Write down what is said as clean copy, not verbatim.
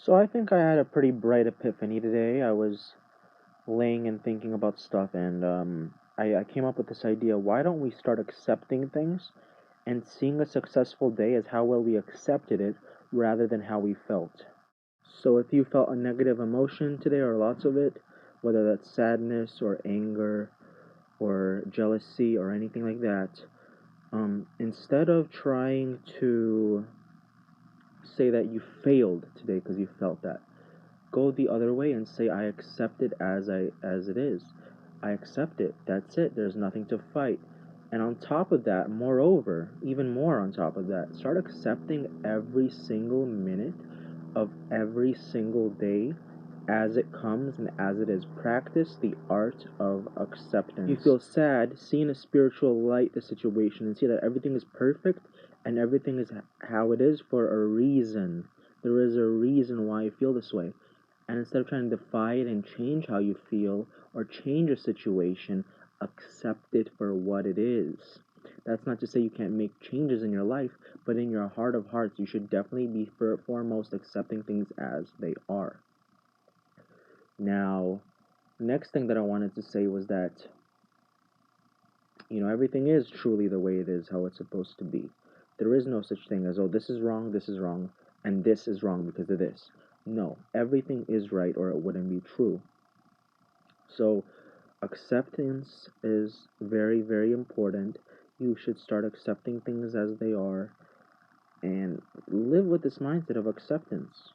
So I think I had a pretty bright epiphany today. I was laying and thinking about stuff, and I came up with this idea. Why don't we start accepting things and seeing a successful day as how well we accepted it rather than how we felt? So if you felt a negative emotion today or lots of it, whether that's sadness or anger or jealousy or anything like that, instead of trying to say that you failed today because you felt that, go the other way and say I accept it as it is. I accept it. That's it. There's nothing to fight. And on top of that, moreover, even more on top of that, start accepting every single minute of every single day as it comes and as it is. Practice the art of acceptance. You feel sad, see in a spiritual light the situation and see that everything is perfect and everything is how it is for a reason. There is a reason why you feel this way. And instead of trying to defy it and change how you feel or change a situation, accept it for what it is. That's not to say you can't make changes in your life, but in your heart of hearts, you should definitely be foremost accepting things as they are. Now, next thing that I wanted to say was that, everything is truly the way it is, how it's supposed to be. There is no such thing as, oh, this is wrong, and this is wrong because of this. No, everything is right or it wouldn't be true. So, acceptance is very, very important. You should start accepting things as they are and live with this mindset of acceptance.